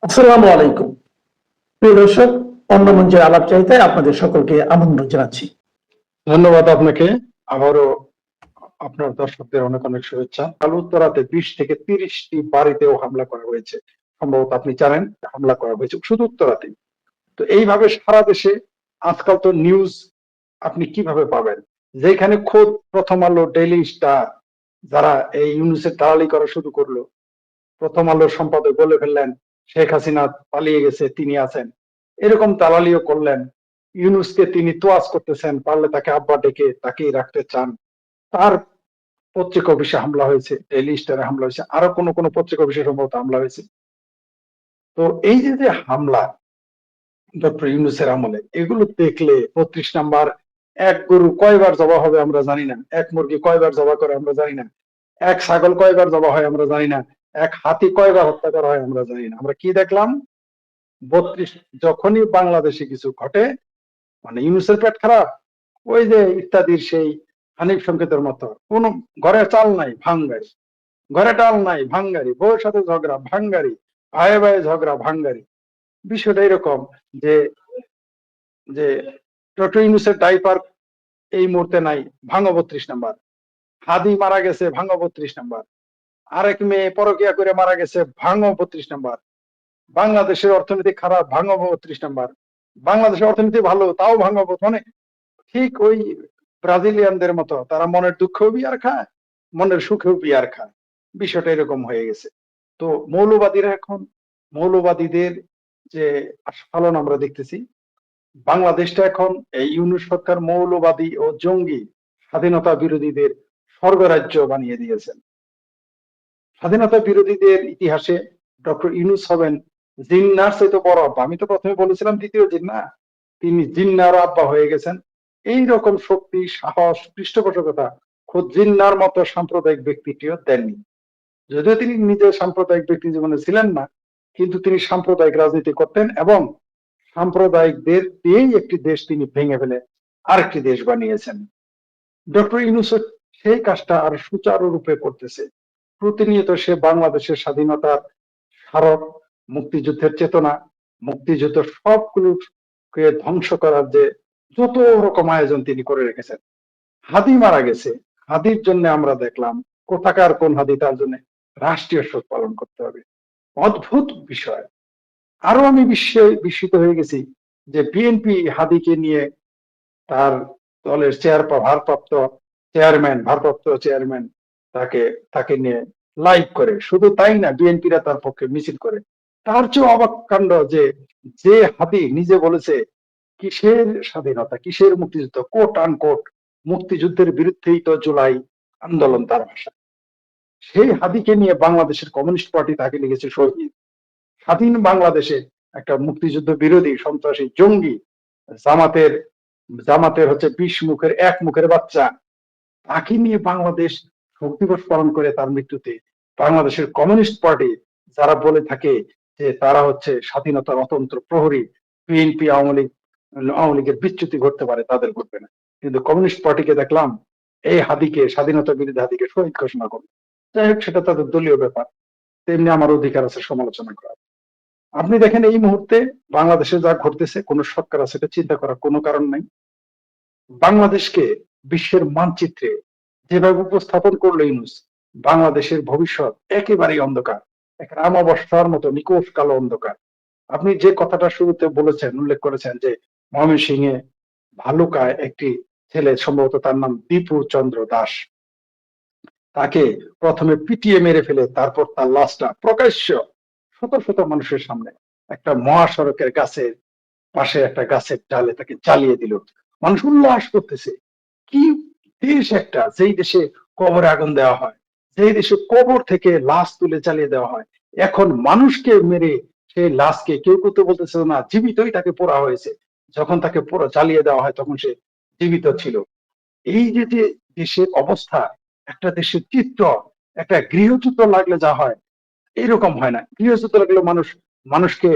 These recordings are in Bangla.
আসসালামু আলাইকুম। প্রিয় দর্শক, অন্য মঞ্চের আলাপচারিতায় আপনাদের সকলকে আমন্ত্রণ জানাচ্ছি। ধন্যবাদ আপনাকে। আবারও আপনার দর্শকদের অনেক অনেক শুভেচ্ছা। কাল উত্তরাতে 20 থেকে 30টি বাড়িতেও হামলা করা হয়েছে। সম্ভবত আপনি জানেন হামলা করা হয়েছে শুধু উত্তরাতে। তো এইভাবে সারা দেশে আজকাল তো নিউজ আপনি কিভাবে পাবেন? যেখানে খোদ প্রথম আলো, ডেইলি স্টার যারা এই ইউনূসের দালালি করা শুরু করলো, প্রথম আলোর সম্পাদক বলে ফেললেন শেখ হাসিনা পালিয়ে গেছে, তিনি আছেন। এরকম দালালিও করলেন। ইউনূসকে তিনি তোয়াজ করতেছেন, পারলে তাকে আব্বা ডেকে তাকেই রাখতে চান। তার পত্রিকা অফিসে হামলা হয়েছে, ডেইলি স্টারে হামলা হয়েছে, আরো কোন কোন পত্রিকা অফিসে সম্ভবত হামলা হয়েছে। তো এই যে হামলা ডক্টর ইউনূসের আমলে, এগুলো দেখলে 32 নাম্বার, এক গরু কয়বার জবা হবে আমরা জানি না, এক মুরগি কয়বার জবা করে আমরা জানি না, এক ছাগল কয়বার জবা হয় আমরা জানি না, এক হাতি কয়বার হত্যা করা হয় আমরা জানি না। আমরা কি দেখলাম? 32 যখনই বাংলাদেশে কিছু ঘটে, মানে ইউনূসের পেট খারাপ, ওই যে ইত্যাদির সেই হানিফ সংকেতের মতো, কোন ঘরে চাল নাই ভাঙ্গারি, ঘরে ডাল নাই ভাঙ্গারি, বউয়ের সাথে ঝগড়া ভাঙ্গারি, ভাইয়ে ভাইয়ে ঝগড়া ভাঙ্গারি। বিষয়টা এরকম যে যে ডক্টর ইউনূসের ডাইপার এই মুহূর্তে নাই, ভাঙো 32 নাম্বার। হাদি মারা গেছে, ভাঙো 32 নাম্বার। আরেক মেয়ে পরকিয়া করে মারা গেছে, ভাঙো 32 নাম্বার। বাংলাদেশের অর্থনীতি খারাপ, ভাঙো 32 নাম্বার। বাংলাদেশের অর্থনীতি ভালো, তাও ভাঙো। মানে ঠিক ওই ব্রাজিলিয়ানদের মতো, তারা মনের দুঃখেও বিয়ার খায়, মনের সুখেও বিয়ার খায়। বিষয়টা এরকম হয়ে গেছে। তো মৌলবাদীরা এখন, মৌলবাদীদের যে আস্ফালন আমরা দেখতেছি, বাংলাদেশটা এখন এই ইউনূস সরকার মৌলবাদী ও জঙ্গি স্বাধীনতা বিরোধীদের স্বর্গরাজ্য বানিয়ে দিয়েছেন। স্বাধীনতা বিরোধীদের ইতিহাসে ডক্টর ইউনূস হবেন জিন্নার চাইতে বড় আব্বা। আমি তো প্রথমে বলেছিলাম দ্বিতীয় জিন্না, তিনি জিন্নার আব্বা হয়ে গেছেন। এই রকম শক্তি, সাহস, পৃষ্ঠপোষকতা খোদ জিন্নার মতো সাম্প্রদায়িক ব্যক্তিটিও দেননি। যদিও তিনি নিজের সাম্প্রদায়িক ব্যক্তি জীবনে ছিলেন না, কিন্তু তিনি সাম্প্রদায়িক রাজনীতি করতেন এবং সাম্প্রদায়িকদের দিয়েই একটি দেশ তিনি ভেঙে ফেলে আরেকটি দেশ বানিয়েছেন। ডক্টর ইউনূস সেই কাজটা আর সুচারুরূপে করতেছে। প্রতিনিয়ত সে বাংলাদেশের স্বাধীনতার স্মারক, মুক্তিযুদ্ধের চেতনা, মুক্তিযুদ্ধ সবগুলোকে ধ্বংস করার যে যত রকম আয়োজন তিনি করে রেখেছেন। হাদি মারা গেছে, হাদির জন্য আমরা দেখলাম কোথাকার কোন হাদি, তার জন্য রাষ্ট্রীয় শোক পালন করতে হবে। অদ্ভুত বিষয়। আরো আমি বিস্মিত হয়ে গেছি যে বিএনপি হাদিকে নিয়ে তার দলের ভারপ্রাপ্ত চেয়ারম্যান তাকে তাকে নিয়ে লাইভ করে। শুধু তাই না, বিএনপিরা তার পক্ষে মিছিল করে। তার চেয়ে অবাক কাণ্ড যে যে হাদি নিজে বলেছে কিসের স্বাধীনতা, কিসের মুক্তিযুদ্ধ, কোট আনকোট মুক্তিযুদ্ধের বিরুদ্ধেই তো জুলাই আন্দোলন তার ভাষা, সেই হাদিকে নিয়ে বাংলাদেশের কমিউনিস্ট পার্টি তাকে লিখেছে শহীদ। স্বাধীন বাংলাদেশে একটা মুক্তিযুদ্ধ বিরোধী সন্ত্রাসী জঙ্গি, জামাতের জামাতের হচ্ছে 20 মুখের এক মুখের বাচ্চা, তাকে নিয়ে বাংলাদেশ শোক দিবস পালন করে তার মৃত্যুতে। বাংলাদেশের কমিউনিস্ট পার্টি যারা বলে থাকে যে তারা হচ্ছে স্বাধীনতার অতন্ত্র প্রহরী, বিএনপি আওয়ামী লীগের বিচ্যুতি ঘটতে পারে, তাদের ঘটবে না। কিন্তু কমিউনিস্ট পার্টিকে দেখলাম এই হাদিকে, স্বাধীনতা বিরোধী হাদিকে শহীদ ঘোষণা করবে। যাই হোক, সেটা তাদের দলীয় ব্যাপার। তেমনি আমার অধিকার আছে সমালোচনা করার। আপনি দেখেন এই মুহূর্তে বাংলাদেশে যা ঘটতেছে, কোন সরকার আছে এটা চিন্তা করার কোনো কারণ নাই। বাংলাদেশকে বিশ্বের মানচিত্রে যেভাবে উপস্থাপন করলো ইউনূস, বাংলাদেশের ভবিষ্যৎ একেবারেই অন্ধকার, এক অমাবস্যার মতো নিকোষ কালো অন্ধকার। আপনি যে কথাটা শুরুতে বলেছেন, উল্লেখ করেছেন যে ময়মনসিংহে ভালুকায় একটি ছেলে, সম্ভবত তার নাম দীপু চন্দ্র দাস, তাকে প্রথমে পিটিয়ে মেরে ফেলে তারপর তার লাশটা প্রকাশ্য শত শত মানুষের সামনে একটা মহাসড়কের গাছের পাশে একটা গাছের ডালে তাকে জ্বালিয়ে দিল। মানুষ উল্লাস করতেছে। কি দেশ একটা, যেই দেশে কবরে আগুন দেওয়া হয়, যেই দেশে কবর থেকে লাশ তুলে জ্বালিয়ে দেওয়া হয়, এখন মানুষকে মেরে সেই লাশকে কেউ কেউ তো বলতেছে না জীবিতই তাকে পোড়া হয়েছে, যখন তাকে পোড়া জ্বালিয়ে দেওয়া হয় তখন সে জীবিত ছিল। এই যে দেশের অবস্থা, একটা দেশের চিত্র, একটা গৃহচিত্র লাগলে যা হয় এরকম হয় না। গৃহযুদ্ধ লাগলে মানুষকে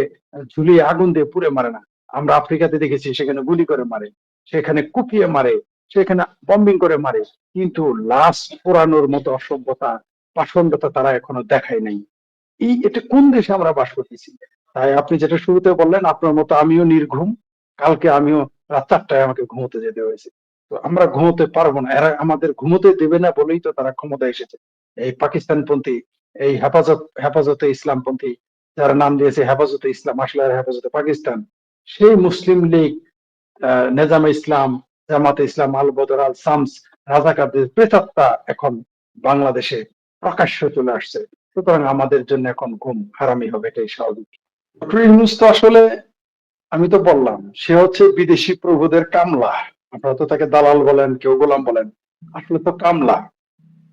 ঝুলিয়ে আগুন দিয়ে পুড়ে মারে না। আমরা আফ্রিকাতে দেখেছি সেখানে গুলি করে মারে, সেখানে কুপিয়ে মারে, সেখানে বম্বিং করে মারে, কিন্তু লাশ পোড়ানোর মতো অসভ্যতা, পাষণ্ডতা তারা এখনো দেখায় নাই। এটা কোন দেশে আমরা বাস করতেছি? তাই আপনি যেটা শুরুতে বললেন, আপনার মতো আমিও নির্ঘুম। কালকে আমিও রাত 4টায় আমাকে ঘুমোতে যেতে হয়েছে। তো আমরা ঘুমোতে পারবো না, এরা আমাদের ঘুমোতে দেবে না বলেই তো তারা ক্ষমতায় এসেছে। এই পাকিস্তানপন্থী, এই হেফাজতে ইসলামপন্থী, যারা নাম দিয়েছে হেফাজতে ইসলাম, আসলে এরা হেফাজতে পাকিস্তান। সেই মুসলিম লীগ, নেজামে ইসলাম, জামাতে ইসলাম, আল বদর, আল শামস, রাজাকারদের প্রেতাত্মা এখন বাংলাদেশে প্রকাশ্য চলে আসছে। সুতরাং আমাদের জন্য এখন ঘুম হারামি হবে, এটাই স্বাভাবিক। ডক্টর ইউনূস তো আসলে, আমি তো বললাম, সে হচ্ছে বিদেশি প্রভুদের কামলা। আপনারা তো তাকে দালাল বলেন, কেউ গোলাম বলেন, আসলে তো কামলা।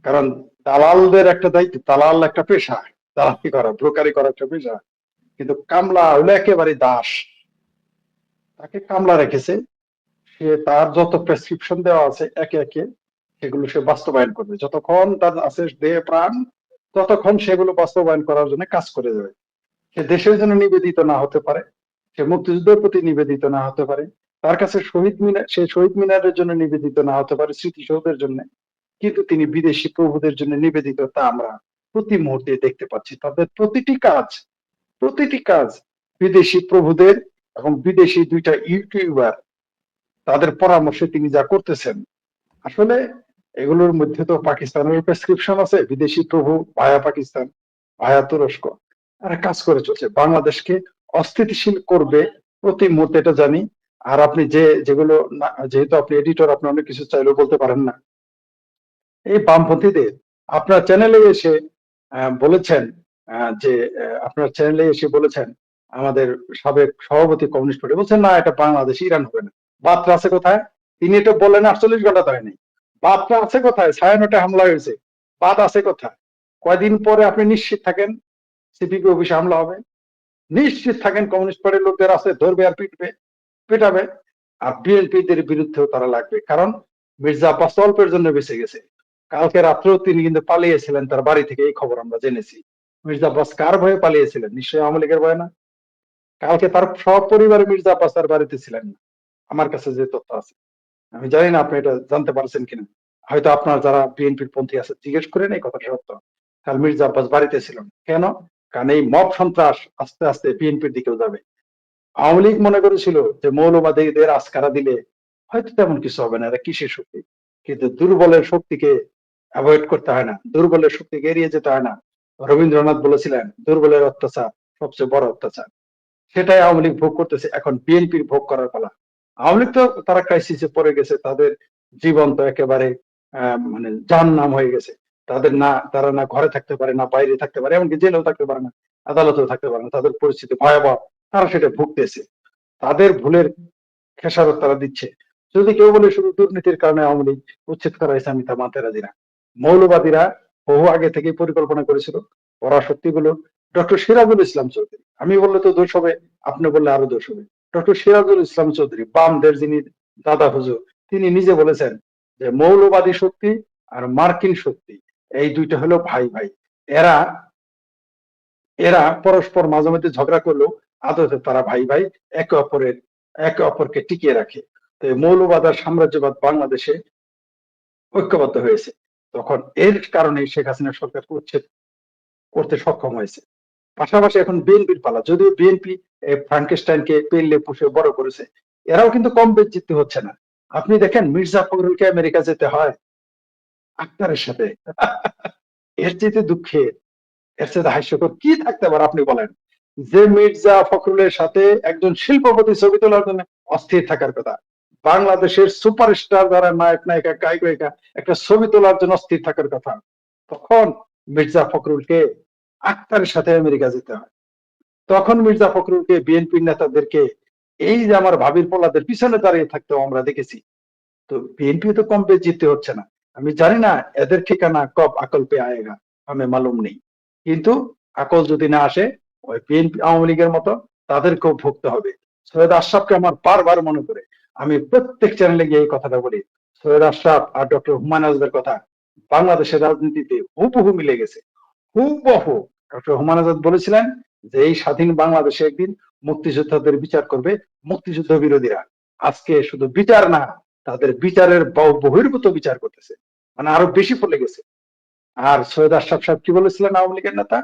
কারণ দালালদের একটা দায়িত্ব, দালাল একটা পেশা, দালালি করা, ব্রোকারি করা একটা পেশা। কিন্তু কামলা হলো একেবারে দাস। তাকে কামলা রেখেছে, সে তার যত প্রেসক্রিপশন দেওয়া আছে একে একে সেগুলো সে বাস্তবায়ন করবে। যতক্ষণ তার আছে দেহে প্রাণ, ততক্ষণ সেগুলো বাস্তবায়ন করার জন্য কাজ করে যাবে। সে দেশের জন্য নিবেদিত না হতে পারে, সে মুক্তিযুদ্ধের প্রতি নিবেদিত না হতে পারে, তার কাছে শহীদ মিনারের জন্য নিবেদিত না হতে পারে, স্মৃতিসৌধের জন্য, কিন্তু তিনি বিদেশি প্রভুদের জন্য নিবেদিত, তা আমরা প্রতি মুহূর্তে দেখতে পাচ্ছি। তাদের প্রতিটি কাজ বিদেশি প্রভুদের, এবং বিদেশি দুইটা ইউটিউবার তাদের পরামর্শে তিনি যা করতেছেন, আসলে এগুলোর মধ্যে তো পাকিস্তানের প্রেসক্রিপশন আছে। বিদেশি প্রভু ভায়া পাকিস্তান, ভায়া তুরস্ক, এরা কাজ করে চলছে, বাংলাদেশকে অস্থিতিশীল করবে প্রতি মুহূর্তে, এটা জানি। আর আপনি যেগুলো যেহেতু আপনি এডিটর, আপনি অনেক কিছু চাইলেও বলতে পারেন না। এই বামপন্থীদের আপনার চ্যানেলে এসে বলেছেন, যে আপনার চ্যানেলে এসে বলেছেন আমাদের সাবেক সভাপতি কমিউনিস্ট পার্টি বলছেন না, এটা বাংলাদেশ ইরান হবে না। বার্তা আছে কোথায়? তিনি এটা বললেন 48 ঘন্টা তো হয়নি। বার্তা আছে কোথায়? ছায়ানটে হামলা হয়েছে, বাদ আছে কোথায়? কয়দিন পরে আপনি নিশ্চিত থাকেন সিপিপি অফিসে হামলা হবে, নিশ্চিত থাকেন কমিউনিস্ট পার্টির লোকদের আছে, ধরবে আর পিটবে, পেটাবে। আর বিএনপিদের বিরুদ্ধেও তারা লাগবে, কারণ মির্জা আব্বাস তো অল্পের জন্য বেঁচে গেছে। কালকে রাত্রেও তিনি কিন্তু পালিয়েছিলেন তার বাড়ি থেকে, এই খবর আমরা জেনেছি। মির্জা আব্বাস কার ভয়ে পালিয়েছিলেন? নিশ্চয়ই আওয়ামী লীগের ভয়ে না। কালকে তার সব পরিবারে মির্জা আব্বাস তার বাড়িতে ছিলেন না, আমার কাছে যে তথ্য আছে। আমি জানি না আপনি এটা জানতে পারছেন কিনা, হয়তো আপনার যারা বিএনপির পন্থী আছে জিজ্ঞেস করেন এই কথাটা সত্য। কাল মির্জা আব্বাস বাড়িতে ছিলেন কেন? কারণ এই মব সন্ত্রাস আস্তে আস্তে বিএনপির দিকেও যাবে। আওয়ামী লীগ মনে করেছিল যে মৌলবাদীদের আস্কারা দিলে হয়তো তেমন কিছু হবে না, এরা কিসের শক্তি। কিন্তু দুর্বলের শক্তিকে অ্যাভয়েড করতে হয় না, দুর্বলের শক্তিকে এড়িয়ে যেতে হয় না। রবীন্দ্রনাথ বলেছিলেন দুর্বলের অত্যাচার সবচেয়ে বড় অত্যাচার। সেটাই আওয়ামী লীগ ভোগ করতেছে, এখন বিএনপির ভোগ করার পালা। আওয়ামী লীগ তো তারা ক্রাইসিসে পড়ে গেছে, তাদের জীবন তো একেবারে মানে জাহান্নাম হয়ে গেছে। তারা না ঘরে থাকতে পারে, না বাইরে থাকতে পারে, এমনকি জেলেও থাকতে পারে না, আদালতেও থাকতে পারে না। তাদের পরিস্থিতি ভয়াবহ, তারা সেটা ভুগতেছে। তাদের ভুলের খেসারত তারা দিচ্ছে। যদি কেউ বলে শুধু দুর্নীতির কারণে আওয়ামী লীগ উচ্ছেদ করা হয়েছে, আমি তা মানতে রাজি না। মৌলবাদীরা বহু আগে থেকেই পরিকল্পনা করেছিল, পরাশক্তিগুলো। ডক্টর সিরাজুল ইসলাম চৌধুরী, আমি বললে তো দোষ হবে, আপনি বললে আরো দোষ হবে। ডক্টর সিরাজুল ইসলাম চৌধুরী, বামদের যিনি দাদা হুজুর, তিনি নিজে বলেছেন যে মৌলবাদী শক্তি আর মার্কিন শক্তি এই দুইটা হলো ভাই ভাই। এরা এরা পরস্পর মাঝে মধ্যে ঝগড়া করলেও আদতে তারা ভাই ভাই, একে অপরকে টিকিয়ে রাখে। তো এই মৌলবাদ আর সাম্রাজ্যবাদ বাংলাদেশে ঐক্যবদ্ধ হয়েছে, তখন এর কারণে শেখ হাসিনা সরকার উচ্ছেদ করতে সক্ষম হয়েছে। পাশাপাশি এখন বিএনপির পালা, যদিও বিএনপি ফ্রাঙ্কেস্টাইনকে পেললে পুষে বড় করেছে, এরাও কিন্তু কম বেজ্জিত হচ্ছে না। আপনি দেখেন মির্জা ফখরুলকে আমেরিকা যেতে হয় আক্তারের সাথে। এর চেয়ে দুঃখের, এর সাথে হাস্যকর কি থাকতে পারে আপনি বলেন? যে মির্জা ফখরুলের সাথে একজন শিল্পপতি ছবি তোলার জন্য অস্থির থাকার কথা, বাংলাদেশের সুপারস্টার যারা নায়ক নায়িকা গায়ক গায়িকা একটা ছবি তোলার জন্য অস্থির থাকার কথা, তখন মির্জা ফখরুলকে আক্তারের সাথে আমেরিকা যেতে হয়। তখন মির্জা ফখরুলকে বিএনপির নেতাদেরকে এই যে আমার ভাবির পোলাদের পিছনে দাঁড়িয়ে থাকতেও আমরা দেখেছি। তো বিএনপি তো কম বেশ জিততে হচ্ছে না। আমি জানি না এদের ঠিকানা কব আকল পে আয়েগা, আমি মালুম নেই। কিন্তু আকল যদি না আসে, ওই বিএনপি আওয়ামী লীগের মতো তাদেরকেও ভুগতে হবে। সৈয়দ আশরাফকে আমার বারবার মনে করে, আমি প্রত্যেক চ্যানেলে গিয়ে এই কথাটা বলি, সৈয়দ আশরাফ আর ডক্টর হুমায়ুন আজাদের কথা বাংলাদেশের রাজনীতিতে হুবহু মিলে গেছে, হুবহু। ডক্টর হুমায়ুন আজাদ বলেছিলেন যে এই স্বাধীন বাংলাদেশে একদিন মুক্তিযোদ্ধাদের বিচার করবে মুক্তিযুদ্ধ বিরোধীরা। আজকে শুধু বিচার না, তাদের বিচারের বহির্ভূত বিচার করতেছে, মানে আরো বেশি ফলে গেছে। আর সৈয়দ আশরাফ সাহেব কি বলেছিলেন? আওয়ামী লীগের নেতা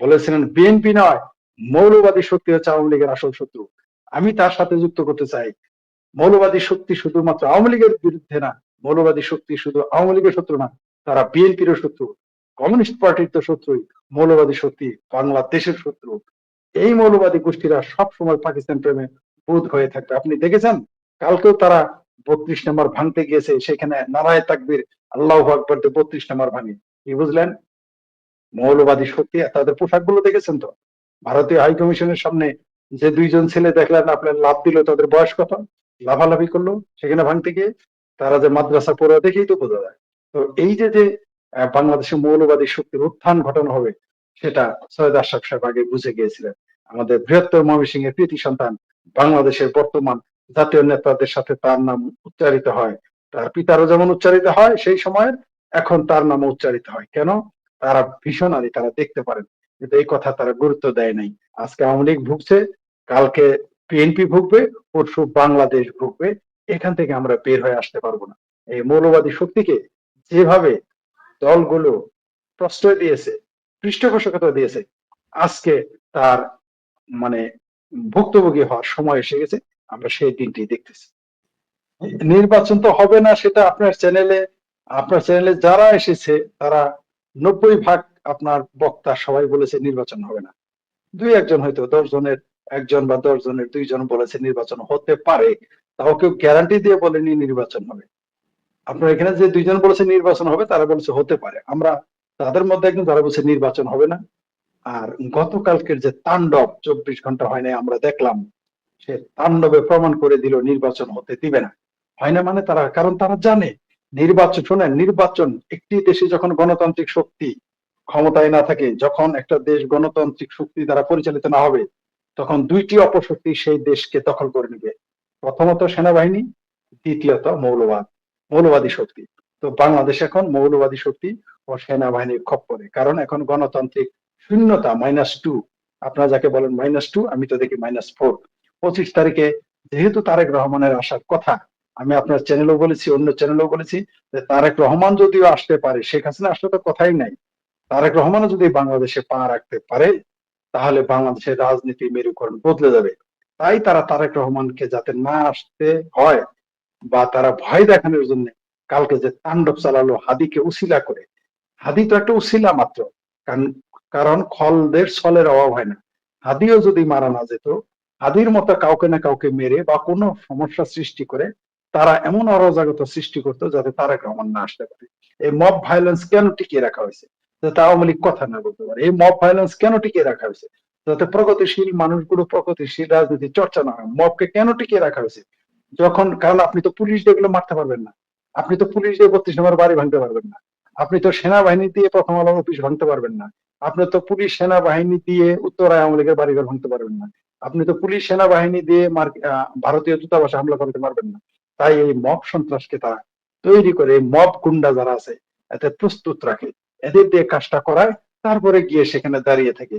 বলেছিলেন বিএনপি নয়, মৌলবাদী শক্তি হচ্ছে আওয়ামী লীগের আসল শত্রু। আমি তার সাথে যুক্ত করতে চাই, মৌলবাদী শক্তি শুধুমাত্র আওয়ামী লীগের বিরুদ্ধে না, মৌলবাদী শক্তি শুধু আওয়ামী লীগের শত্রু না, তারা বিএনপিরও শত্রু, কমিউনিস্ট পার্টির তো শত্রুই। মৌলবাদী শক্তি বাংলাদেশের শত্রু। এই মৌলবাদী গোষ্ঠীরা সবসময় পাকিস্তান প্রেমে বুঁদ হয়ে থাকবে। আপনি দেখেছেন কালকেও তারা 32 নম্বর ভাঙতে গিয়েছে, সেখানে নারায়ে তাকবীর আল্লাহু আকবার 32 নম্বর ভাঙে। কি বুঝলেন? মৌলবাদী শক্তি। তাদের পোশাক গুলো দেখেছেন তো? ভারতীয় হাই কমিশনের সামনে যে দুইজন ছেলে দেখলেন আপনার লাফ দিল, তাদের বয়স কত? লাফালাফি করলো সেখানে ভাঙতে গিয়ে। তারা যে মাদ্রাসা পড়ে দেখেই তো বোঝা যায়। তো এই যে যে বাংলাদেশে মৌলবাদী শক্তির উত্থান ঘটানো হবে, সেটা সৈয়দ আশরাফ সাহেব আগে বুঝে গিয়েছিলেন। আমাদের বৃহত্তর ময়মনসিংহের কৃতি সন্তান, বাংলাদেশের বর্তমান জাতীয় নেতাদের সাথে তার নাম উচ্চারিত হয়, তার পিতারও যেমন উচ্চারিত হয় সেই সময়ের, এখন তার নাম উচ্চারিত হয়। কেন? তারা ভিশনারি, তারা দেখতে পারেন। কিন্তু এই কথা তারা গুরুত্ব দেয় নাই। আজকে আওয়ামী লীগ ভুগছে, কালকে বিএনপি ভুগবে, পরশু বাংলাদেশ ভুগবে। এখান থেকে আমরা বের হয়ে আসতে পারবো না। এই মৌলবাদী শক্তিকে যেভাবে দলগুলো প্রশ্রয় দিয়েছে, পৃষ্ঠপোষকতা দিয়েছে, আজকে তার মানে ভুক্তভোগী হওয়ার সময় এসে গেছে। আমরা সেই দিনটি দেখতেছি। নির্বাচন তো হবে না, সেটা আপনার চ্যানেলে যারা এসেছে তারা 90% আপনার বক্তা সবাই বলেছে নির্বাচন হবে না। দুই একজন হয়তো 10 জনের 1 জন বা 10 জনের 2 জন বলেছে নির্বাচন হতে পারে, তাও কেউ গ্যারান্টি দিয়ে বলেনি নির্বাচন হবে। আপনার এখানে যে 2 জন বলেছে নির্বাচন হবে, তারা বলেছে হতে পারে। আমরা তাদের মধ্যে একজন যারা বলছে নির্বাচন হবে না। আর গতকালকের যে তাণ্ডব 24 ঘন্টা হয় নাই আমরা দেখলাম, সে তাণ্ডবে প্রমাণ করে দিল নির্বাচন হতে দিবে না। হয় না মানে তারা, কারণ তারা জানে নির্বাচন, শোনেন, নির্বাচন একটি দেশে যখন গণতান্ত্রিক শক্তি ক্ষমতায় না থাকে, যখন একটা দেশ গণতান্ত্রিক শক্তি দ্বারা পরিচালিত না হবে, তখন দুইটি অপশক্তি সেই দেশকে দখল করে নেবে। প্রথমত সেনাবাহিনী, দ্বিতীয়ত মৌলবাদী শক্তি। তো বাংলাদেশ এখন মৌলবাদী শক্তি ও সেনাবাহিনীর খপ্পরে, কারণ এখন গণতান্ত্রিক শূন্যতা, -2। আপনারা যাকে বলেন -2, আমি তো দেখি -4। 25 তারিখে যেহেতু তারেক রহমানের আসার কথা, আমি আপনার চ্যানেলেও বলেছি, অন্য চ্যানেলেও বলেছি যে তারেক রহমান যদিও আসতে পারে, শেখ হাসিনা আসলে তো কথাই নাই, তারেক রহমানও যদি বাংলাদেশে পা রাখতে পারে, তাহলে বাংলাদেশের রাজনীতি মেরুকরণ বদলে যাবে। তাই তারা তারেক রহমানকে যাতে না আসতে হয়, বা তারা ভয় দেখানোর জন্য কালকে যে তাণ্ডব চালালো হাদিকে উসিলা করে। হাদি তো একটা উসিলা মাত্র, কারণ কারণ খলদের ছলের অভাব হয় না। হাদিও যদি মারা না যেত, হাদির মতো কাউকে না কাউকে মেরে বা কোনো সমস্যা সৃষ্টি করে তারা এমন অরাজকতা সৃষ্টি করতো যাতে তারেক রহমান না আসতে পারে। এই মব ভায়োলেন্স কেন টিকিয়ে রাখা হয়েছে? যাতে আওয়ামী লীগ কথা না বলতে পারে। এই মব ভায়োলেন্স কেন টিকিয়ে রাখা হয়েছে? যাতে প্রগতিশীল মানুষগুলো প্রগতিশীল রাজনীতি চর্চা না হয়। মবকে কেন টিকিয়ে রাখা হয়েছে? যখন, কারণ আপনি তো পুলিশ দিয়ে এগুলো মারতে পারবেন না, আপনি তো পুলিশ দিয়ে 32 নম্বর বাড়ি ভাঙতে পারবেন না, আপনি তো সেনাবাহিনী দিয়ে প্রথম আলোর অফিস ভাঙতে পারবেন না, আপনি তো পুলিশ সেনাবাহিনী দিয়ে উত্তরায় আওয়ামী লীগের বাড়িঘর ভাঙতে পারবেন না, আপনি তো পুলিশ সেনাবাহিনী দিয়ে ভারতীয় দূতাবাসে হামলা করতে পারবেন না। তাই এই মব সন্ত্রাসকে তারা তৈরি করে, এই মব গুন্ডা যারা আছে এতে প্রস্তুত রাখে, এদের দিয়ে কাজটা করায়, তারপরে গিয়ে সেখানে দাঁড়িয়ে থাকে।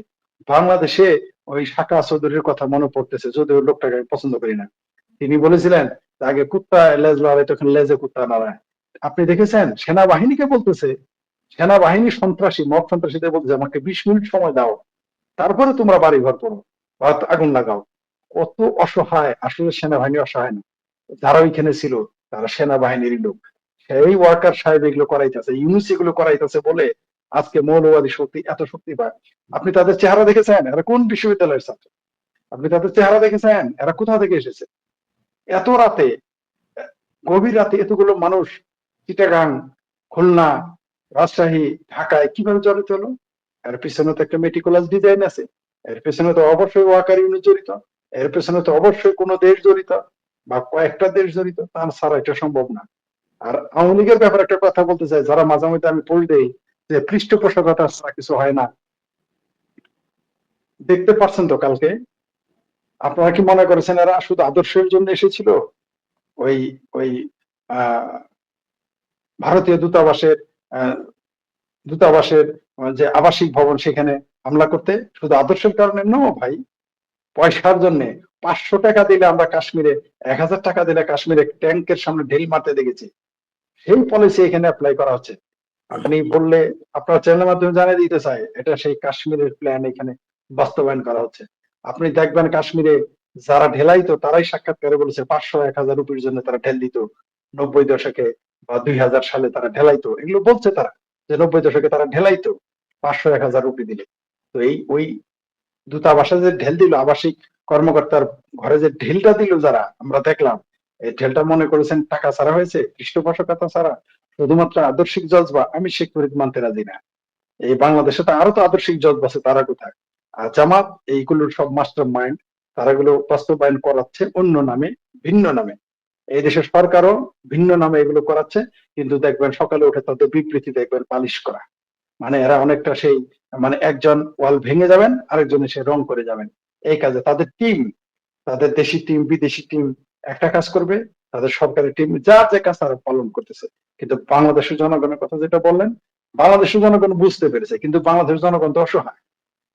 বাংলাদেশে ওই শাকা চৌধুরীর কথা মনে পড়তেছে, যদিও লোকটাকে আমি পছন্দ করি না। তিনি বলেছিলেন আগে কুত্তা লেজ লড়াই, তখন লেজে কুত্তা নাড়ায়। আপনি দেখেছেন সেনাবাহিনীকে বলতেছে, সেনাবাহিনী সন্ত্রাসী, মব সন্ত্রাসীদের বলতেছে আমাকে 20 মিনিট সময় দাও, তারপরে তোমরা বাড়ি ঘর করো বা আগুন লাগাও। কত অসহায়! আসলে সেনাবাহিনী অসহায় না, যারা ওইখানে ছিল তারা সেনাবাহিনীর লোক। সেই ওয়ার্কার সাহেব এগুলো করাইতেছে, ইউনুস এগুলো করাইতেছে বলে আজকে মৌলবাদী শক্তি এত শক্তি পায়। আপনি তাদের চেহারা দেখেছেন? এরা কোন বিশ্ববিদ্যালয়ের ছাত্র? আপনি তাদের চেহারা দেখেছেন? এরা কোথা থেকে এসেছে? এত রাতে, গভীর রাতে এতগুলো মানুষ চিটাগাং, খুলনা, রাজশাহী, ঢাকায় কিভাবে জড়িত হলো? এর পিছনে তো একটা মেটিকুলাস ডিজাইন আছে, এর পেছনে তো অবশ্যই ওয়াকার ইউনিট জড়িত, এর পেছনে তো অবশ্যই কোনো দেশ জড়িত বা কয়েকটা দেশ জড়িত, তার ছাড়া এটা সম্ভব না। আর আওয়ামী লীগের ব্যাপারে একটা কথা বলতে চাই, যারা মাঝে মধ্যে আমি বলে দেই যে পৃষ্ঠপোষকতা ছাড়া কিছু হয় না। দেখতে পাচ্ছেন তো কালকে, আপনারা কি মনে করেছেন এরা শুধু আদর্শের জন্য এসেছিল? ওই ওই আহ ভারতীয় দূতাবাসের আহ, দূতাবাসের যে আবাসিক ভবন, সেখানে হামলা করতে শুধু আদর্শের কারণে? নো ভাই, পয়সার জন্য। 500 টাকা দিলে আমরা কাশ্মীরে, 1000 টাকা দিলে কাশ্মীরে ট্যাঙ্কের সামনে ঢিল মারতে দেখেছি। সেই পলিসি এখানে অ্যাপ্লাই করা হচ্ছে। আপনি বললে আপনার চ্যানেলের মাধ্যমে জানিয়ে দিতে চাই, এটা সেই কাশ্মীরের প্ল্যান এখানে বাস্তবায়ন করা হচ্ছে। আপনি দেখবেন কাশ্মীরে যারা ঢেলাইতো তারাই সাক্ষাৎকারে বলেছে 500-1000 রুপির জন্য তারা ঢেল দিত 90 দশকে বা 2000 সালে তারা ঢেলাইতো, এগুলো বলছে তারা যে 90 দশকে তারা ঢেলাইতো 500-1000 রুপি দিলে। তো এই ওই দূতাবাসে যে ঢেল দিল, আবাসিক কর্মকর্তার ঘরে যে ঢিলটা দিল যারা আমরা দেখলাম, এই ঢেলটা মনে করেছেন টাকা ছাড়া হয়েছে, পৃষ্ঠপোষকতা ছাড়া, শুধুমাত্র আদর্শিক জজবা। আমি শেখ ফরিদ মানতে রাজি না। এই বাংলাদেশে তো আরো তো আদর্শিক জজবা আছে, তারা কোথায়? আর জামাত এইগুলোর সব মাস্টার মাইন্ড, তারা এগুলো বাস্তবায়ন করাচ্ছে অন্য নামে, ভিন্ন নামে। এই দেশের সরকারও ভিন্ন নামে এগুলো করাচ্ছে, কিন্তু দেখবেন সকালে উঠে তাদের বিবৃতি দেখবেন পালিশ করা। মানে এরা অনেকটা সেই, মানে একজন ওয়াল ভেঙে যাবেন, আরেকজন এসে রং করে যাবেন। এই কাজে তাদের টিম, তাদের দেশি টিম বিদেশি টিম একটা কাজ করবে, তাদের সরকারি টিম যার যে কাজ তারা পালন করতেছে। কিন্তু বাংলাদেশের জনগণের কথা যেটা বললেন, বাংলাদেশের জনগণ বুঝতে পেরেছে, কিন্তু বাংলাদেশের জনগণ তো অসহায়।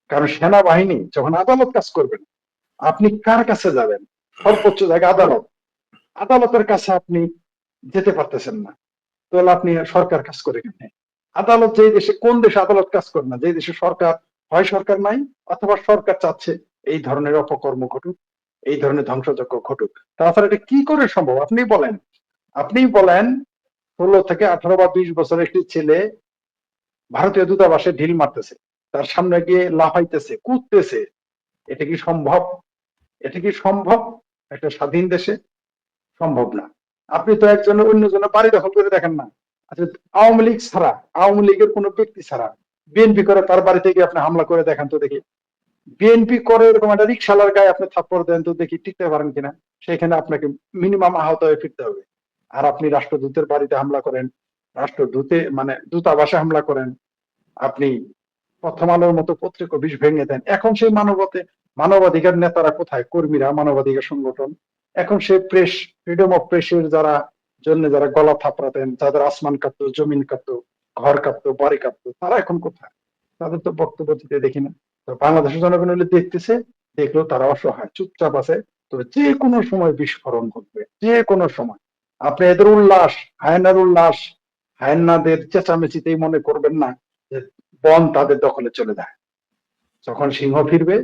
কারণ সেনাবাহিনী যখন আদালত কাজ করবেন, আপনি কার কাছে যাবেন? সর্বোচ্চ জায়গা আদালত, আদালতের কাছে আপনি যেতে পারতেছেন না, তাহলে আপনি সরকার কাজ করে কেন? আদালত যেই দেশে, কোন দেশে আদালত কাজ করে না? যে দেশে সরকার, হয় সরকার নাই, অথবা সরকার চাচ্ছে এই ধরনের অপকর্ম ঘটুক, এই ধরনের ধ্বংসযজ্ঞ ঘটুক। তাছাড়া এটা কি করে সম্ভব? আপনি বলেন, আপনি বলেন 16 থেকে 18 বা 20 বছরের একটি ছেলে ভারতীয় দূতাবাসে ঢিল মারতেছে, তার সামনে গিয়ে লাফাইতেছে, কূদতেছে, এটা কি সম্ভব? এটা কি সম্ভব একটা স্বাধীন দেশে? সম্ভব না। আপনি তো একজনের অন্যজনের বাড়ি দখল করে দেখেন না। আচ্ছা, আওয়ামী লীগ ছাড়া, আওয়ামী লীগের কোনো ব্যক্তি ছাড়া বিএনপি করে তার বাড়িতে গিয়ে আপনি হামলা করে দেখেন তো দেখি। বিএনপি করে এরকম একটা রিক্সালার গায়ে আপনি থাপ্পড় দেন তো দেখি, টিকতে পারেন কিনা? সেখানে আপনাকে মিনিমাম আহত হয়ে ফিরতে হবে। আর আপনি রাষ্ট্রদূতের বাড়িতে হামলা করেন, রাষ্ট্রদূতে মানে দূতাবাসে হামলা করেন, আপনি প্রথম আলোর মতো পত্রিকা বিষ ভেঙে দেন। এখন সেই মানবাধিকার নেতারা কোথায়? কর্মীরা, মানবাধিকার সংগঠন, এখন সে প্রেস, ফ্রিডম অফ প্রেসের যারা গলা থাপড়াতেন, যাদের আসমান কাঁপতো, জমিন কাঁপতো, ঘর কাঁপতো, বাড়ি কাঁপতো, তারা এখন কোথায়? তাদের তো বক্তব্য দিতে দেখি না। তো বাংলাদেশের জনগণ হলে দেখতেছে, দেখলেও তারা অসহায়, চুপচাপ আছে। তো যে কোনো সময় বিস্ফোরণ ঘটবে, যে কোনো সময়। আপনি এদের উল্লাস, হায়নার উল্লাস, হায়নাদের চেঁচামেচিতেই মনে করবেন না যে বন তাদের দখলে চলে যায়। যখন সিংহ ফিরবে,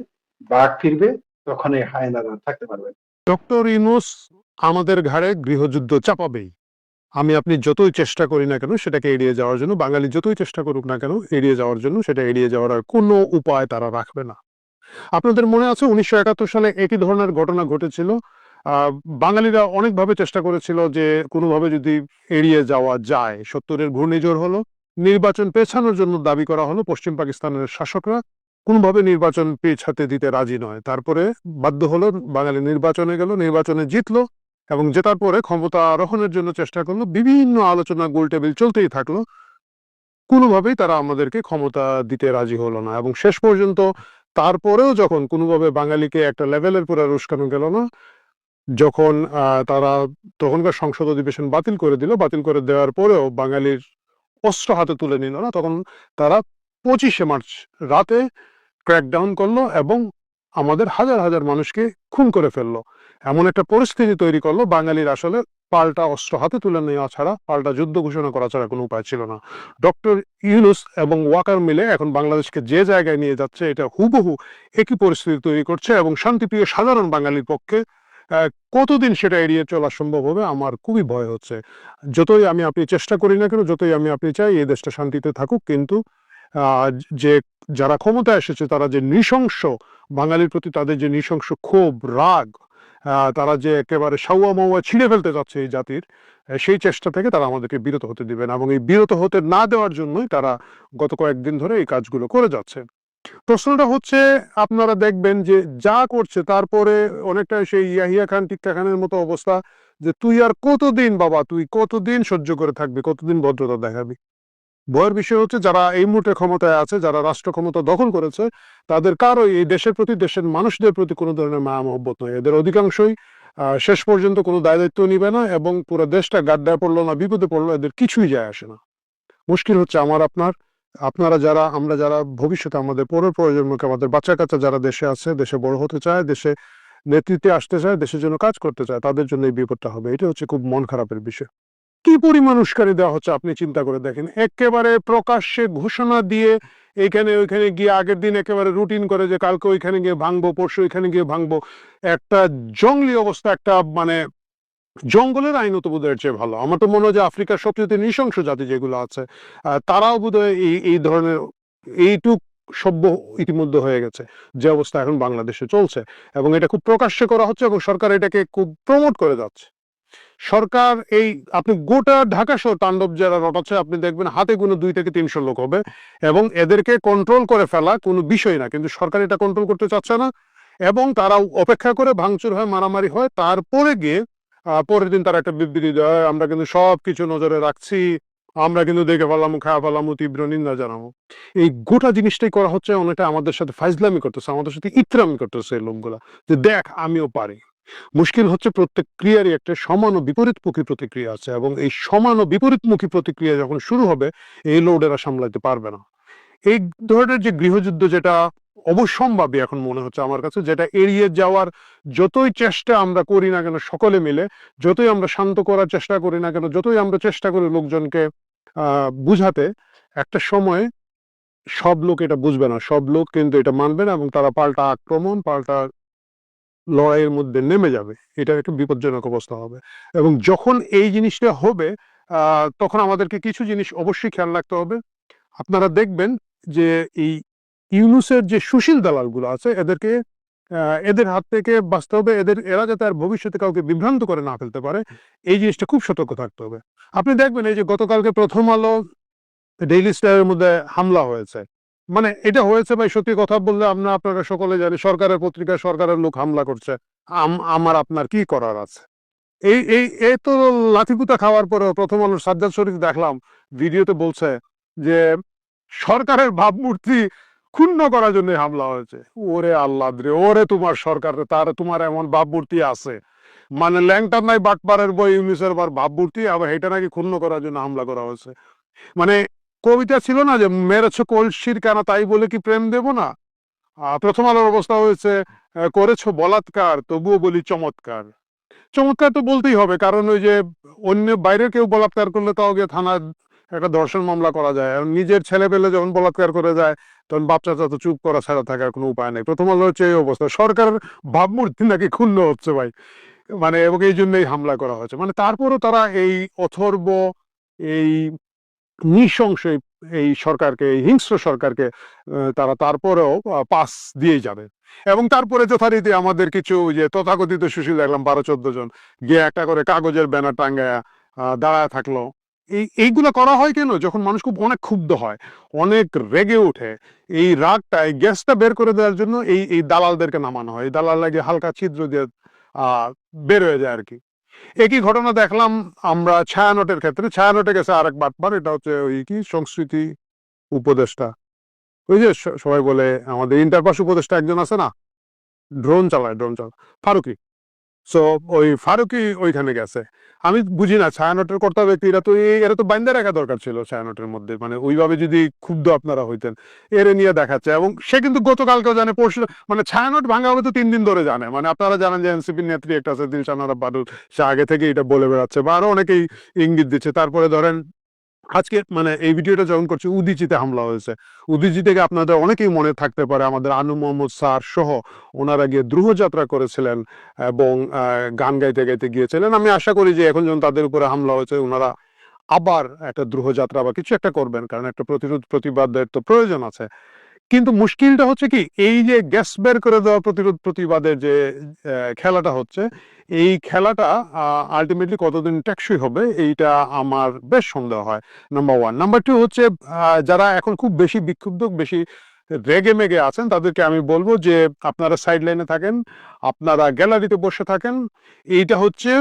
বাঘ ফিরবে, তখন এই হায়নারা থাকতে পারবে না। ডক্টর ইউনূস আমাদের ঘাড়ে গৃহযুদ্ধ চাপাবেই। আমি আপনি যতই চেষ্টা করি না কেন সেটাকে এড়িয়ে যাওয়ার জন্য, বাঙালি যতই চেষ্টা করুক না কেন এড়িয়ে যাওয়ার জন্য, সেটা এড়িয়ে যাওয়ার আর কোনো উপায় তারা রাখবে না। আপনাদের মনে আছে 1971 সালে একই ধরনের ঘটনা ঘটেছিল। বাঙালিরা অনেকভাবে চেষ্টা করেছিল যে কোনোভাবে যদি এড়িয়ে যাওয়া যায়। 70-এর ঘূর্ণিঝড় হলো, নির্বাচন পেছানোর জন্য দাবি করা হলো, পশ্চিম পাকিস্তানের শাসকরা কোনোভাবে নির্বাচন পেছাতে দিতে রাজি নয়। তারপরে বাধ্য হলো, বাঙালি নির্বাচনে গেল, নির্বাচনে জিতলো এবং জেতার পরে ক্ষমতা আরোহণের জন্য চেষ্টা করলো, বিভিন্ন আলোচনা গোলটেবিল চলতেই থাকলো, কোনোভাবেই তারা আমাদেরকে ক্ষমতা দিতে রাজি হলো না। এবং শেষ পর্যন্ত তারপরেও যখন কোনোভাবে বাঙালিকে একটা লেভেলের পরে উস্কানো গেল না, যখন তারা তখনকার সংসদ অধিবেশন বাতিল করে দিল, বাতিল করে দেওয়ার পরেও বাঙালির অস্ত্র হাতে তুলে নিল না, তখন তারা 25শে মার্চ রাতে ক্র্যাকডাউন করলো এবং আমাদের হাজার হাজার মানুষকে খুন করে ফেললো। এমন একটা পরিস্থিতি তৈরি করলো, বাঙালির আসলে পাল্টা অস্ত্র হাতে তুলে নেওয়া ছাড়া, পাল্টা যুদ্ধ ঘোষণা করা ছাড়া কোনো উপায় ছিল না। ডক্টর ইউনূস এবং ওয়াকার মিলে এখন বাংলাদেশকে যে জায়গায় নিয়ে যাচ্ছে, এটা হুবহু একই পরিস্থিতি তৈরি করছে এবং শান্তিপ্রিয় সাধারণ বাঙালির পক্ষে কতদিন সেটা এড়িয়ে চলা সম্ভব হবে আমার খুবই ভয় হচ্ছে। যতই আমি আপনি চেষ্টা করি না কেন, যতই আমি আপনি চাই এই দেশটা শান্তিতে থাকুক, কিন্তু যে যারা ক্ষমতায় এসেছে তারা যে নৃশংস, বাঙালির প্রতি তাদের যে নৃশংস ক্ষোভ, রাগ, তারা যে একেবারে সাউয়া মাউয়া ছিঁড়ে ফেলতে যাচ্ছে এই জাতির, সেই চেষ্টা থেকে তারা আমাদেরকে বিরত হতে দিবেন এবং এই বিরত হতে না দেওয়ার জন্যই তারা গত কয়েকদিন ধরে এই কাজগুলো করে যাচ্ছে। প্রশ্নটা হচ্ছে, আপনারা দেখবেন যে যা করছে তারপরে অনেকটা সেই ইয়াহিয়া খান টিক্কা খানের মতো অবস্থা, যে তুই আর কতদিন বাবা, তুই কতদিন সহ্য করে থাকবি, কতদিন ভদ্রতা দেখাবি। ভয়ের বিষয় হচ্ছে যারা এই মুহূর্তে ক্ষমতায় আছে, যারা রাষ্ট্র ক্ষমতা দখল করেছে, তাদের কারোই এই দেশের প্রতি, দেশের মানুষদের প্রতি কোনো ধরনের মায়া মহব্বত নয়। এদের অধিকাংশই শেষ পর্যন্ত কোনো দায় দায়িত্ব নিবে না এবং পুরো দেশটা গাড্ডায় পড়লো না বিপদে পড়লো, এদের কিছুই যায় আসে না। মুশকিল হচ্ছে আপনারা যারা, আমরা যারা ভবিষ্যতে আমাদের পরের প্রজন্মকে, আমাদের বাচ্চা কাচ্চা যারা দেশে আছে, দেশে বড় হতে চায়, দেশে নেতৃত্বে আসতে চায়, দেশের জন্য কাজ করতে চায়, তাদের জন্য এই বিপদটা হবে। এটা হচ্ছে খুব মন খারাপের বিষয়। কি পরিমাণ উস্কানি দেওয়া হচ্ছে আপনি চিন্তা করে দেখেন। একেবারে প্রকাশ্যে ঘোষণা দিয়ে এখানে ওইখানে গিয়ে আগের দিন একেবারে রুটিন করে যে কালকে ওইখানে গিয়ে ভাঙবো, পরশু ওইখানে গিয়ে ভাঙবো। একটা জঙ্গলি অবস্থা, একটা মানে জঙ্গলের আইনত বোধহয় চেয়ে ভালো। আমার তো মনে হয় যে আফ্রিকার সবচেয়ে নৃশংস জাতি যেগুলো আছে তারাও বোধহয় এই ধরনের এইটুক সভ্য ইতিমধ্যে হয়ে গেছে, যে অবস্থা এখন বাংলাদেশে চলছে। এবং এটা খুব প্রকাশ্যে করা হচ্ছে এবং সরকার এটাকে খুব প্রমোট করে যাচ্ছে। সরকার এই আপনি গোটা ঢাকা শহর তাণ্ডব যারা রটাচ্ছে আপনি দেখবেন হাতে গুনে 2 থেকে 300 লোক হবে, এবং এদেরকে কন্ট্রোল করে ফেলা কোনো বিষয় না, কিন্তু সরকার এটা কন্ট্রোল করতে চাচ্ছে না। এবং তারা অপেক্ষা করে ভাঙচুর হয়, মারামারি হয়, তারপরে গিয়ে পরের দিন তারা একটা বিবৃতি দেয়, আমরা কিন্তু সবকিছু নজরে রাখছি, আমরা কিন্তু দেখে ফেলাম, খাওয়া ফেলাম, তীব্র নিন্দা জানাবো। এই গোটা জিনিসটাই করা হচ্ছে অনেকটা আমাদের সাথে ফাইজলামি করতেছে, আমাদের সাথে ইতরামি করতেছে এই লোকগুলা, যে দেখ আমিও পারি। মুশকিল হচ্ছে প্রত্যেক ক্রিয়ারই একটা সমান ও বিপরীতমুখী প্রতিক্রিয়া আছে, এবং এই সমান ও বিপরীতমুখী প্রতিক্রিয়া যখন শুরু হবে এই লোড এরা সামলাতে পারবে না। এই ধরনের যে গৃহযুদ্ধ, যেটা অবশ্যম্ভাবী এখন মনে হচ্ছে আমার কাছে, যেটা এড়িয়ে যাওয়ার যতই চেষ্টা আমরা করি না কেন সকলে মিলে, যতই আমরা শান্ত করার চেষ্টা করি না কেন, যতই আমরা চেষ্টা করি লোকজনকে বুঝাতে, একটা সময় সব লোক এটা বুঝবে না, সব লোক কিন্তু এটা মানবে না, এবং তারা পাল্টা আক্রমণ, পাল্টা লড়াইয়ের মধ্যে নেমে যাবে। এটা একটা বিপজ্জনক অবস্থা হবে। এবং যখন এই জিনিসটা হবে তখন আমাদেরকে কিছু জিনিস অবশ্যই খেয়াল রাখতে হবে। আপনারা দেখবেন যে এই ইউনূসের যে সুশীল দালালগুলো আছে এদেরকে এদের হাত থেকে বাঁচতে হবে, এরা যাতে আর ভবিষ্যতে কাউকে বিভ্রান্ত করে না ফেলতে পারে, এই জিনিসটা খুব সতর্ক থাকতে হবে। আপনি দেখবেন এই যে গতকালকে প্রথম আলো ডেইলি স্টারের মধ্যে হামলা হয়েছে, মানে এটা হয়েছে ভাই, সত্যি কথা বললে আপনারা সকলে জানি সরকারের পত্রিকায় সরকারের লোক হামলা করছে, আমার আপনার কি করার আছে? এই তো লাঠিপুতা খাওয়ার পরে প্রথম আলোর সাজ্জাদ শরীফ দেখলাম ভিডিওতে বলছে যে সরকারের ভাবমূর্তি ক্ষুণ্ণ করার জন্য হামলা হয়েছে। ওরে আল্লাহ রে, ওরে তোমার সরকার, তোমার এমন ভাবমূর্তি আছে, মানে ল্যাংটার নাই বাটপাড়ের বই ইউনিসের ভাবমূর্তি, আবার এটা নাকি ক্ষুণ্ণ করার জন্য হামলা করা হয়েছে। মানে কবিতা ছিল না যে মেরেছ কলসির কেনা, তাই বলে কি প্রেম দেব না? প্রথম আলোর অবস্থা হয়েছে করেছো বলাৎকার, তবুও বলি চমৎকার। চমৎকার তো বলতেই হবে, কারণ ওই যে অন্য বাইরের কেউ বলাৎকার করলে তাও গিয়ে থানায় একটা ধর্ষণ মামলা করা যায়, আর নিজের ছেলে পেলে যখন বলাৎকার করে যায় তখন বাপ চাচা তো চুপ করা ছাড়া থাকার কোনো উপায় নেই। প্রথম আলো হচ্ছে এই অবস্থা, সরকারের ভাবমূর্তি নাকি ক্ষুণ্ণ হচ্ছে ভাই, মানে এবং এই জন্যই হামলা করা হয়েছে। মানে তারপরও তারা এই অথর্ব, এই নৃশংস এই সরকারকে, এই হিংস্র সরকারকে তারা তারপরেও পাস দিয়ে যাবে। এবং তারপরে যথারীতি আমাদের কিছু যে তথাকথিত সুশীল দেখলাম 12-14 জন গিয়ে একটা করে কাগজের ব্যানার টাঙ্গায় দাঁড়ায় থাকলো। এইগুলো করা হয় কেন? যখন মানুষ খুব অনেক ক্ষুব্ধ হয়, অনেক রেগে ওঠে, এই রাগটা, এই গ্যাসটা বের করে দেওয়ার জন্য এই দালালদেরকে নামানো হয়। এই দালাল লাগে হালকা ছিদ্র দিয়ে বের হয়ে যায় আর কি। একই ঘটনা দেখলাম আমরা ছায়ানটের ক্ষেত্রে। ছায়ানটে গেছে আরেক বাটপার, এটা হচ্ছে ওই কি সংস্কৃতি উপদেষ্টা, ওই যে সবাই বলে আমাদের ইন্টারপাস উপদেষ্টা একজন আছে না, ড্রোন চালায় ফারুকি। সো ওই ফারুকি ওইখানে গেছে। আমি বুঝি না ছায়ানটের কর্তা ব্যক্তি, এরা তো বাইন্দা রাখা দরকার ছিল ছায়ানটের মধ্যে, মানে ওইভাবে যদি ক্ষুব্ধ আপনারা হইতেন। এরে নিয়ে দেখাচ্ছে, এবং সে কিন্তু গতকালকেও জানে, পরশু, মানে ছায়ানট ভাঙা হবে তো 3 দিন ধরে জানে। মানে আপনারা জানেন যে এনসিপির নেত্রী একটা আছে দিলশান আরা বাদুর, সে আগে থেকে এটা বলে বেড়াচ্ছে, বা আরো অনেকেই ইঙ্গিত দিচ্ছে। তারপরে ধরেন আজকে মানে এই ভিডিওটা যখন করছি উদীচিতে হামলা হয়েছে। উদীচি থেকে আপনাদের অনেকেই মনে থাকতে পারে আমাদের আনু মোহাম্মদ স্যার সহ ওনারা গিয়ে দ্রুহযাত্রা করেছিলেন এবং গান গাইতে গাইতে গিয়েছিলেন। আমি আশা করি যে এখন যখন তাদের উপরে হামলা হয়েছে ওনারা আবার একটা দ্রুহযাত্রা বা কিছু একটা করবেন, কারণ একটা প্রতিবাদের তো প্রয়োজন আছে। কিন্তু মুশকিলটা হচ্ছে কি, এই যে গ্যাস বের করে দেওয়া প্রতিবাদের যে খেলাটা হচ্ছে, এই খেলাটা আলটিমেটলি কতদিন টেকসই হবে এইটা আমার বেশ সন্দেহ হয়, নাম্বার 1। নাম্বার 2 হচ্ছে যারা এখন খুব বেশি বিক্ষুব্ধ, বেশি রেগে মেগে আছেন, তাদেরকে আমি বলবো যে আপনারা সাইড লাইনে থাকেন, আপনারা গ্যালারিতে বসে থাকেন। এইটা হচ্ছে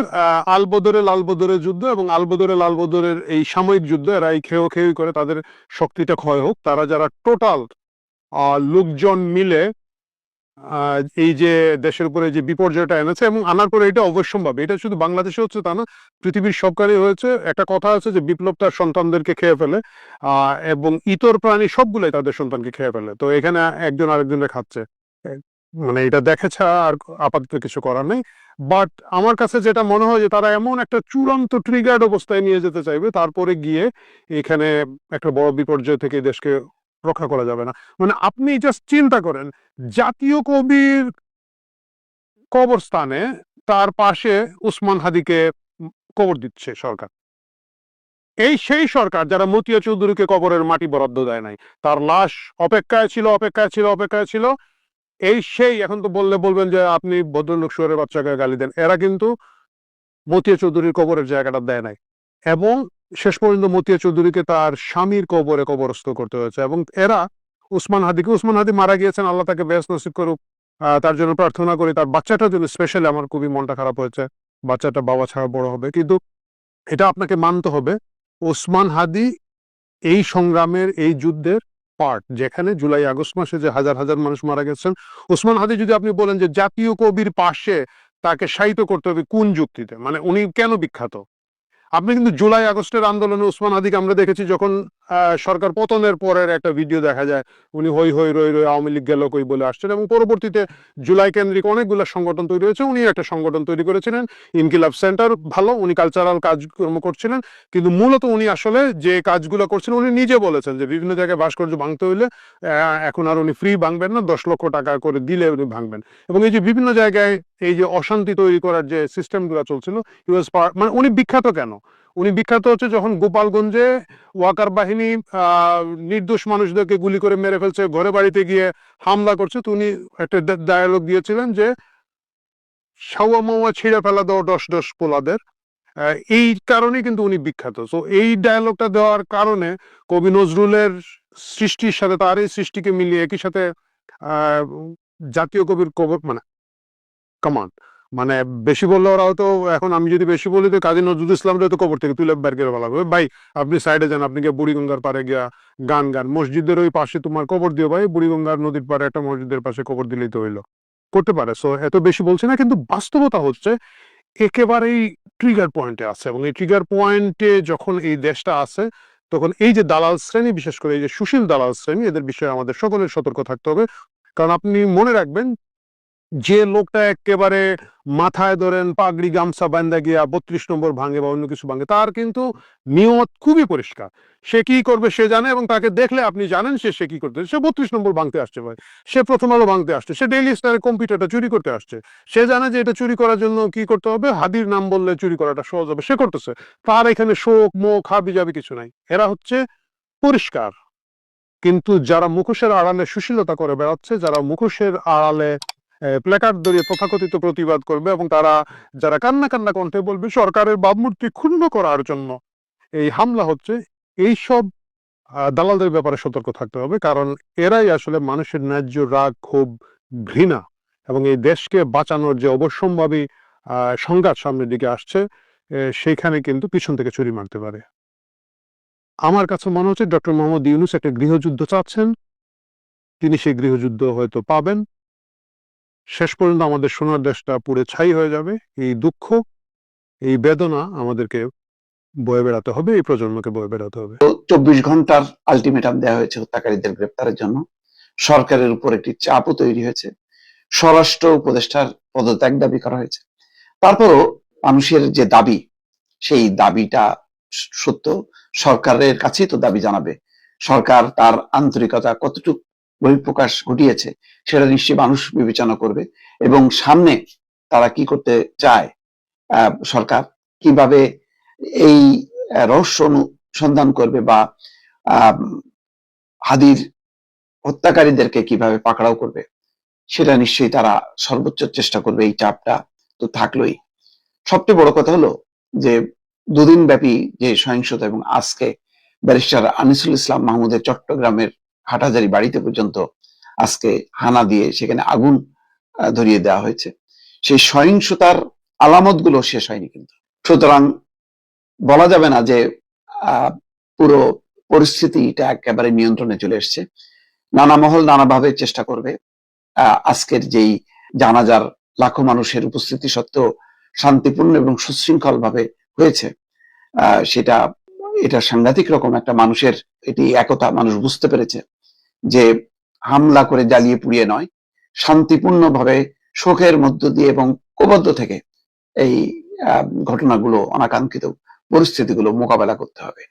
আলবদরে লালবদরের যুদ্ধ, এবং আলবদরে লালবদরের এই সাময়িক যুদ্ধ। এরা এই খেয়ে করে তাদের শক্তিটা ক্ষয় হোক। তারা যারা টোটাল লোকজন মিলে এই যে দেশের উপরে যে বিপর্যয়টা এনেছে এবং আনার পরে, এটা অবশ্যম্ভাবী। এটা শুধু বাংলাদেশে হচ্ছে তা না, পৃথিবীর সবখানে হয়েছে। একটা কথা আছে যে বিপ্লব তার সন্তানদেরকে খেয়ে ফেলে, এবং ইতর প্রাণী সবগুলোই তাদের সন্তানকে খেয়ে ফেলে। তো এখানে একজন আরেকজনের খাচ্ছে, মানে এটা দেখে ছাড়া আর আপাতত কিছু করার নেই। বাট আমার কাছে যেটা মনে হয় যে তারা এমন একটা চূড়ান্ত ট্রিগার্ড অবস্থায় নিয়ে যেতে চাইবে, তারপরে গিয়ে এখানে একটা বড় বিপর্যয় থেকে দেশকে রক্ষা করা যাবে না। মানে আপনি জাস্ট চিন্তা করেন, জাতীয় কবির কবরস্থানে তার পাশে উসমান হাদিকে কবর দিচ্ছে সরকার। এই সেই সরকার যারা মতিয়া চৌধুরীকে কবরের মাটি বরাদ্দ দেয় নাই, তার লাশ অপেক্ষায় ছিল। এই সেই এখন তো বলবেন যে আপনি ভদ্রলোক শুয়োরের বাচ্চাকে গালি দেন, এরা কিন্তু মতিয়া চৌধুরীর কবরের জায়গাটা দেয় নাই, এবং শেষ পর্যন্ত মতিয়া চৌধুরীকে তার স্বামীর কবরে কবরস্থ করতে হয়েছে। এবং এরা উসমান হাদি মারা গিয়েছেন, আল্লাহ তাকে বেহেশত নসিব করুক, তার জন্য প্রার্থনা করি। তার বাচ্চাটার জন্য স্পেশালি আমার খুবই মনটা খারাপ হয়েছে, বাচ্চাটা বাবা ছাড়া বড় হবে। কিন্তু এটা আপনাকে মানতে হবে, ওসমান হাদি এই সংগ্রামের, এই যুদ্ধের পার্ট, যেখানে জুলাই আগস্ট মাসে যে হাজার হাজার মানুষ মারা গেছেন। ওসমান হাদি যদি আপনি বলেন যে জাতীয় কবির পাশে তাকে শায়িত করতে হবে, কোন যুক্তিতে? মানে উনি কেন বিখ্যাত? আপনি কিন্তু জুলাই আগস্টের আন্দোলনে ওসমান হাদিকে আমরা দেখেছি, যখন সরকার পতনের পরের একটা ভিডিও দেখা যায়, উনি হই হই রই রই আওয়ামী লীগ গেল কই বলে আসছেন, এবং পরবর্তীতে জুলাই কেন্দ্রিক অনেকগুলো সংগঠন তৈরি হয়েছে, উনি একটা সংগঠন তৈরি করেছিলেন ইনকিলাব সেন্টার, ভালো, উনি কালচারাল কাজকর্ম করছিলেন। কিন্তু মূলত উনি আসলে যে কাজগুলো করছিলেন, উনি নিজে বলেছেন যে বিভিন্ন জায়গায় ভাস্কর্য ভাঙতে হইলে এখন আর উনি ফ্রি ভাঙবেন না, 10 লক্ষ টাকা করে দিলে উনি ভাঙবেন। এবং এই যে বিভিন্ন জায়গায় এই যে অশান্তি তৈরি করার যে সিস্টেমগুলো চলছিল, মানে উনি বিখ্যাত কেন? উনি বিখ্যাত হচ্ছে যখন গোপালগঞ্জে ওয়াকার বাহিনী নির্দোষ মানুষদেরকে গুলি করে মেরে ফেলছে, ঘরে বাড়িতে গিয়ে হামলা করছে, তো উনি একটা ডায়ালগ দিয়েছিলেন যে সাওয়া মাওয়া ছিঁড়ে ফেলা দাও 10 পোলাদের। এই কারণে কিন্তু উনি বিখ্যাত। তো এই ডায়ালগটা দেওয়ার কারণে কবি নজরুলের সৃষ্টির সাথে তার এই সৃষ্টিকে মিলিয়ে একই সাথে আহ জাতীয় কবির কবর, মানে কমান, মানে বেশি বললে ওরা হয়তো, এখন আমি যদি বেশি বলি তো কাজী নজরুল ইসলামরা তো কবর থেকে তুলে বের করে ফেলা হবে। ভাই আপনি সাইডে যান, আপনি গিয়ে বুড়িগঙ্গার পাড়ে গিয়া গান মসজিদের ওই পাশে তোমার কবর দিও ভাই, বুড়িগঙ্গার নদীর পাড়ে একটা মসজিদের পাশে কবর দিলেই তো হইলো, করতে পারে। সো এত বেশি বলছি না, কিন্তু বাস্তবতা হচ্ছে একেবারেই ট্রিগার পয়েন্টে আছে। এবং এই ট্রিগার পয়েন্টে যখন এই দেশটা আছে, তখন এই যে দালাল শ্রেণী, বিশেষ করে এই যে সুশীল দালাল শ্রেণী, এদের বিষয়ে আমাদের সকলের সতর্ক থাকতে হবে। কারণ আপনি মনে রাখবেন, যে লোকটা একেবারে মাথায় ধরেন পাগড়ি গামছা বান্ধা গিয়া 32 নম্বর ভাঙে বা অন্য কিছু ভাঙে, তার কিন্তু নিয়ত খুবই পরিষ্কার, সে কি করবে সে জানে, এবং তাকে দেখলে আপনি জানেন সে কি করতে। সে 32 নম্বর ভাঙতে আসছে ভাই, সে প্রথম আলো ভাঙতে আসছে, সে ডেইলি স্টারের কম্পিউটারটা চুরি করতে আসছে, সে জানে যে এটা চুরি করার জন্য কি করতে হবে, হাদির নাম বললে চুরি করাটা সহজ হবে, সে করতেছে। তার এখানে শোক মোক হাবি যাবে কিছু নাই, এরা হচ্ছে পরিষ্কার। কিন্তু যারা মুখোশের আড়ালে সুশীলতা করে বেড়াচ্ছে, যারা মুখোশের আড়ালে প্ল্যাকার্ড ধরিয়ে তথাকথিত প্রতিবাদ করবে, এবং তারা যারা কান্না কান্না কণ্ঠে বলবে সরকারের ভাবমূর্তি ক্ষুণ্ণ করার জন্য এই হামলা হচ্ছে, এই সব দালালদের ব্যাপারে সতর্ক থাকতে হবে। কারণ এরাই আসলে মানুষের ন্যায্য রাগ, ক্ষোভ, ঘৃণা এবং এই দেশকে বাঁচানোর যে অবশ্যম্ভাবী সংঘাত সামনের দিকে আসছে, সেইখানে কিন্তু পিছন থেকে ছুরি মারতে পারে। আমার কাছে মনে হচ্ছে ডক্টর মোহাম্মদ ইউনূস একটা গৃহযুদ্ধ চাচ্ছেন, তিনি সেই গৃহযুদ্ধ হয়তো পাবেন। শেষ পর্যন্ত আমাদের সোনার দেশটা পুড়ে ছাই হয়ে যাবে। এই দুঃখ, এই বেদনা আমাদেরকে বয়ে বেড়াতে হবে, এই প্রজন্মকে বয়ে বেড়াতে হবে। 24 ঘন্টার আলটিমেটাম দেওয়া হয়েছে হত্যাকারীদের গ্রেপ্তারের জন্য। সরকারের উপর একটি চাপও তৈরি হয়েছে, স্বরাষ্ট্র উপদেষ্টার পদত্যাগ দাবি করা হয়েছে। তারপরও মানুষের যে দাবি, সেই দাবিটা সত্য, সরকারের কাছেই তো দাবি জানাবে। সরকার তার আন্তরিকতা কতটুকু বহিঃপ্রকাশ ঘটিয়েছে সেটা নিশ্চয়ই মানুষ বিবেচনা করবে, এবং সামনে তারা কি করতে চায়, সরকার কিভাবে এই রহস্য অনুসন্ধান করবে, বা হাদির হত্যাকারীদেরকে কিভাবে পাকড়াও করবে, সেটা নিশ্চয়ই তারা সর্বোচ্চ চেষ্টা করবে। এই চাপটা তো থাকলোই। সবচেয়ে বড় কথা হলো যে দুদিন ব্যাপী যে সহিংসতা, এবং আজকে ব্যারিস্টার আনিসুল ইসলাম মাহমুদের চট্টগ্রামের হাটহাজারী বাড়িতে পর্যন্ত আজকে হানা দিয়ে সেখানে আগুন ধরিয়ে দেওয়া হয়েছে, সেই সহিংসতার আলামত গুলো শেষ হয়নি কিন্তু। সুতরাং বলা যাবে না যে পুরো পরিস্থিতিটা একেবারে নিয়ন্ত্রণে চলে এসছে। নানা মহল নানাভাবে চেষ্টা করবে। আজকের যেই জানাজার লাখো মানুষের উপস্থিতি সত্ত্বেও শান্তিপূর্ণ এবং সুশৃঙ্খল ভাবে হয়েছে, এটা সাংঘাতিক রকম একটা মানুষের এটি একতা মানুষ বুঝতে পেরেছে যে হামলা করে জ্বালিয়ে পুড়িয়ে নয়, শান্তিপূর্ণ ভাবে শোকের মধ্য দিয়ে এবং ঐক্যবদ্ধ থেকে এই ঘটনাগুলো, অনাকাঙ্ক্ষিত পরিস্থিতিগুলো মোকাবেলা করতে হবে।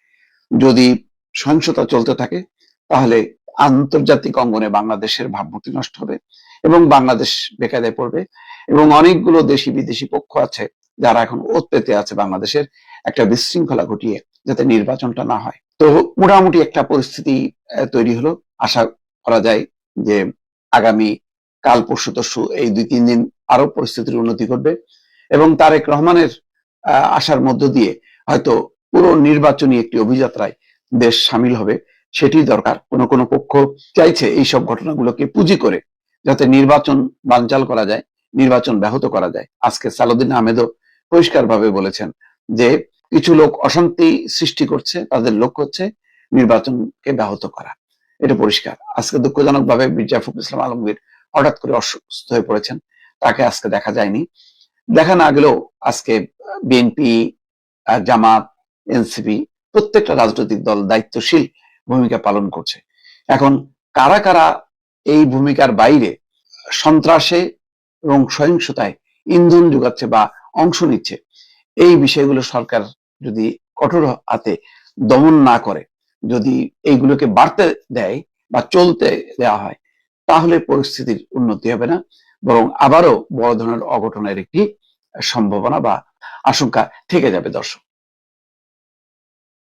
যদি সহিংসতা চলতে থাকে তাহলে আন্তর্জাতিক অঙ্গনে বাংলাদেশের ভাবমূর্তি নষ্ট হবে এবং বাংলাদেশ বেকায়দায় পড়বে, এবং অনেকগুলো দেশি বিদেশি পক্ষ আছে যারা এখন ওত পেতে আছে বাংলাদেশের একটা বিশৃঙ্খলা ঘটিয়ে যাতে নির্বাচনটা না হয়। তো মোটামুটি একটা পরিস্থিতি তৈরি হলো। আশা করা যায় যে আগামী কাল পরশু তরশু এই 2-3 দিন আরো পরিস্থিতির উন্নতি ঘটবে এবং তারেক রহমানের আশার মধ্য দিয়ে হয়তো পুরো নির্বাচনী একটি অভিযাত্রায় দেশ সামিল হবে। সেটি দরকার। কোন কোন পক্ষ চাইছে এইসব ঘটনাগুলোকে পুঁজি করে যাতে নির্বাচন বানচাল করা যায়, নির্বাচন ব্যাহত করা যায়। আজকে সালাউদ্দিন আহমেদও পরিষ্কারভাবে বলেছেন যে কিছু লোক অশান্তি সৃষ্টি করছে, তাদের লক্ষ্য হচ্ছে নির্বাচনকে ব্যাহত করা। এটা পরিষ্কার। আজকে দুঃখজনকভাবে মির্জা ফখরুল ইসলাম আলমগীর হঠাৎ করে অসুস্থ হয়ে পড়েছেন, তাকে আজকে দেখা যায়নি। দেখা না গেলেও আজকে বিএনপি, জামাত, এনসিপি প্রত্যেকটা রাজনৈতিক দল দায়িত্বশীল ভূমিকা পালন করছে। এখন কারা কারা এই ভূমিকার বাইরে সন্ত্রাসে এবং সহিংসতায় ইন্ধন যোগাচ্ছে বা অংশ নিচ্ছে, এই বিষয়গুলো সরকার যদি কঠোর হাতে দমন না করে, যদি এইগুলোকে বাড়তে দেয় বা চলতে দেওয়া হয়, তাহলে পরিস্থিতির উন্নতি হবে না, বরং আবারও বড় ধরনের অঘটনের একটি সম্ভাবনা বা আশঙ্কা থেকে যাবে। দর্শক।